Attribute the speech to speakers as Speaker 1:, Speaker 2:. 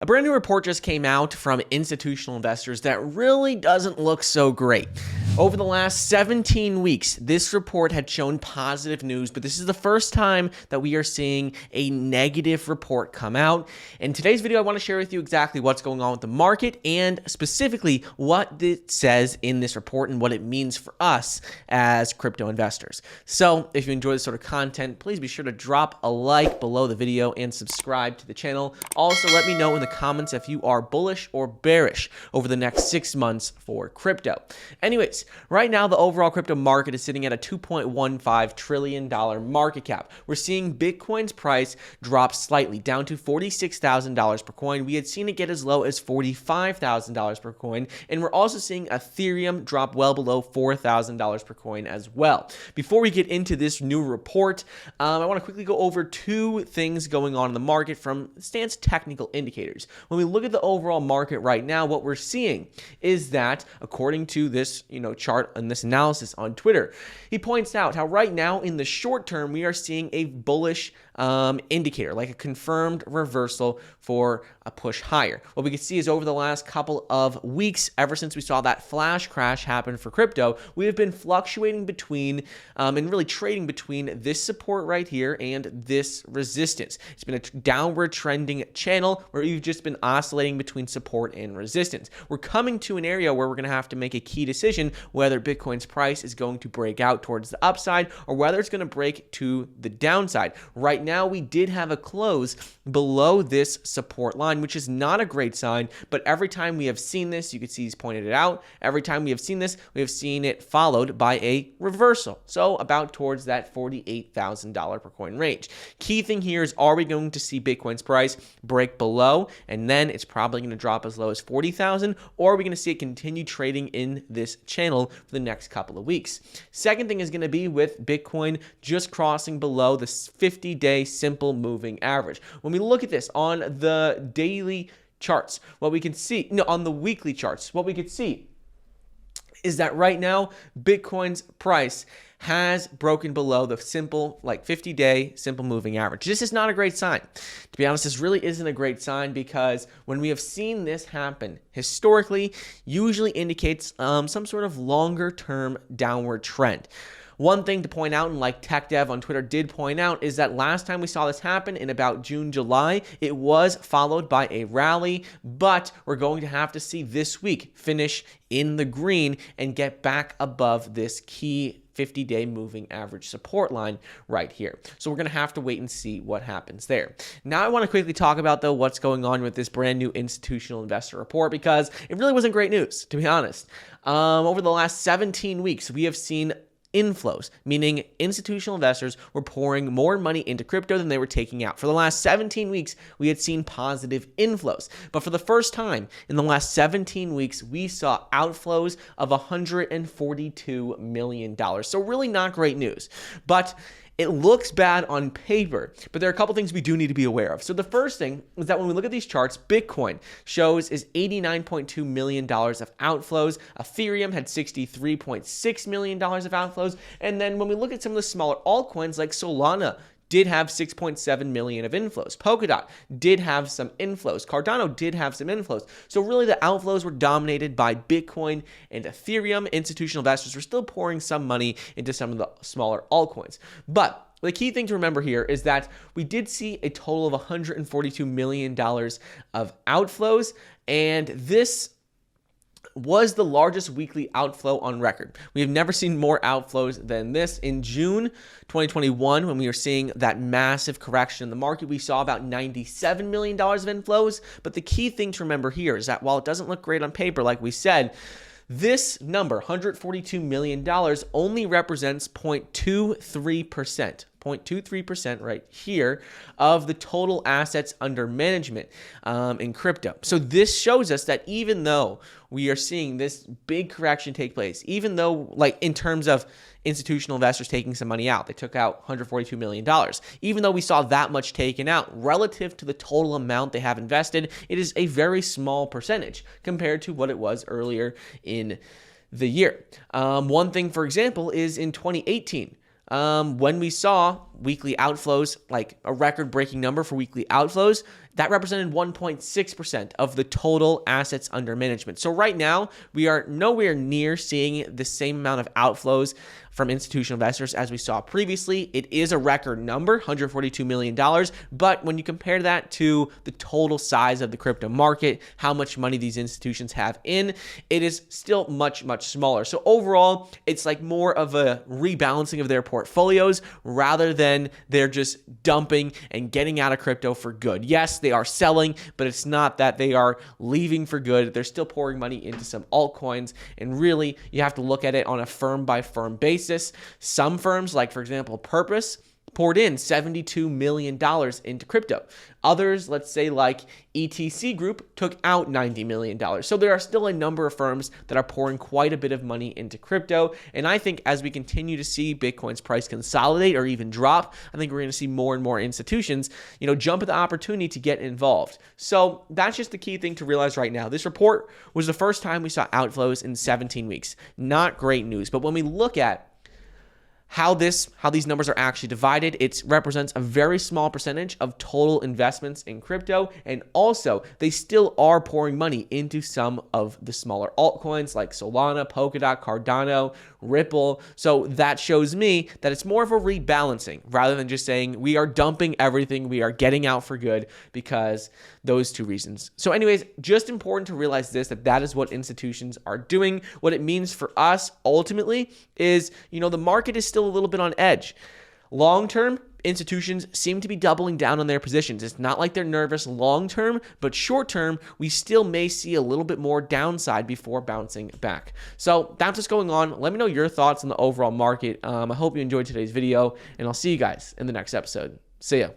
Speaker 1: A brand new report just came out from institutional investors that really doesn't look so great. Over the last 17 weeks, this report had shown positive news, but this is the first time that we are seeing a negative report come out. In today's video, I want to share with you exactly what's going on with the market and specifically what it says in this report and what it means for us as crypto investors. So if you enjoy this sort of content, please be sure to drop a like below the video and subscribe to the channel. Also, let me know in the comments if you are bullish or bearish over the next 6 months for crypto. Anyways, right now the overall crypto market is sitting at a $2.15 trillion market cap. We're seeing Bitcoin's price drop slightly down to $46,000 per coin. We had seen it get as low as $45,000 per coin, and we're also seeing Ethereum drop well below $4,000 per coin as well. Before we get into this new report, I want to quickly go over two things going on in the market from stance technical indicators. When we look at the overall market right now, what we're seeing is that according to this, chart and this analysis on Twitter, he points out how right now in the short term we are seeing a bullish indicator, like a confirmed reversal for a push higher. What we can see is over the last couple of weeks, ever since we saw that flash crash happen for crypto, we have been fluctuating between and really trading between this support right here and this resistance. It's been a downward trending channel where we've just been oscillating between support and resistance. We're coming to an area where we're going to have to make a key decision whether Bitcoin's price is going to break out towards the upside or whether it's going to break to the downside. Right now, we did have a close below this support line, which is not a great sign, but every time we have seen this, you can see he's pointed it out, every time we have seen this, we have seen it followed by a reversal. So about towards that $48,000 per coin range. Key thing here is, are we going to see Bitcoin's price break below, and then it's probably going to drop as low as 40,000, or are we going to see it continue trading in this channel for the next couple of weeks? Second thing is going to be with Bitcoin just crossing below the 50-day simple moving average. When we look at this on the daily charts, what we can see, on the weekly charts, what we could see is that right now Bitcoin's price has broken below the simple, 50-day simple moving average. This is not a great sign. To be honest, this really isn't a great sign because when we have seen this happen historically, usually indicates some sort of longer term downward trend. One thing to point out, and like Tech Dev on Twitter did point out, is that last time we saw this happen in about June, July, it was followed by a rally, but we're going to have to see this week finish in the green and get back above this key 50-day moving average support line right here. So we're going to have to wait and see what happens there. Now I want to quickly talk about, though, what's going on with this brand new institutional investor report, because it really wasn't great news, to be honest. Over the last 17 weeks, we have seen inflows, meaning institutional investors were pouring more money into crypto than they were taking out. For the last 17 weeks, we had seen positive inflows. But for the first time in the last 17 weeks, we saw outflows of $142 million. So really not great news. But it looks bad on paper, but there are a couple things we do need to be aware of. So the first thing is that when we look at these charts, Bitcoin shows is $89.2 million of outflows. Ethereum had $63.6 million of outflows. And then when we look at some of the smaller altcoins like Solana, did have 6.7 million of inflows. Polkadot did have some inflows. Cardano did have some inflows. So really the outflows were dominated by Bitcoin and Ethereum. Institutional investors were still pouring some money into some of the smaller altcoins. But the key thing to remember here is that we did see a total of $142 million of outflows, and this was the largest weekly outflow on record. We have never seen more outflows than this. In June 2021, when we were seeing that massive correction in the market, we saw about $97 million of inflows. But the key thing to remember here is that while it doesn't look great on paper, like we said, this number, $142 million, only represents 0.23%. 0.23% right here of the total assets under management in crypto. So this shows us that even though we are seeing this big correction take place, even though in terms of institutional investors taking some money out, they took out $142 million. Even though we saw that much taken out relative to the total amount they have invested, it is a very small percentage compared to what it was earlier in the year. One thing, for example, is in 2018, when we saw weekly outflows, like a record-breaking number for weekly outflows, that represented 1.6% of the total assets under management. So right now, we are nowhere near seeing the same amount of outflows from institutional investors as we saw previously. It is a record number, $142 million, but when you compare that to the total size of the crypto market, how much money these institutions have in, it is still much, much smaller. So overall, it's like more of a rebalancing of their portfolios rather than they're just dumping and getting out of crypto for good. Yes, they are selling, but it's not that they are leaving for good. They're still pouring money into some altcoins, and really, you have to look at it on a firm-by-firm basis. Some firms, like for example, Purpose, poured in $72 million into crypto. Others, let's say like ETC Group, took out $90 million. So there are still a number of firms that are pouring quite a bit of money into crypto. And I think as we continue to see Bitcoin's price consolidate or even drop, I think we're going to see more and more institutions, jump at the opportunity to get involved. So that's just the key thing to realize right now. This report was the first time we saw outflows in 17 weeks. Not great news. But when we look at how these numbers are actually divided, it represents a very small percentage of total investments in crypto. And also, they still are pouring money into some of the smaller altcoins like Solana, Polkadot, Cardano, Ripple. So that shows me that it's more of a rebalancing rather than just saying we are dumping everything, we are getting out for good, because those two reasons. So anyways, just important to realize that is what institutions are doing. What it means for us ultimately is, the market is still a little bit on edge. Long term, institutions seem to be doubling down on their positions. It's not like they're nervous long term, but short term, we still may see a little bit more downside before bouncing back. So that's what's going on. Let me know your thoughts on the overall market. I hope you enjoyed today's video, and I'll see you guys in the next episode. See ya.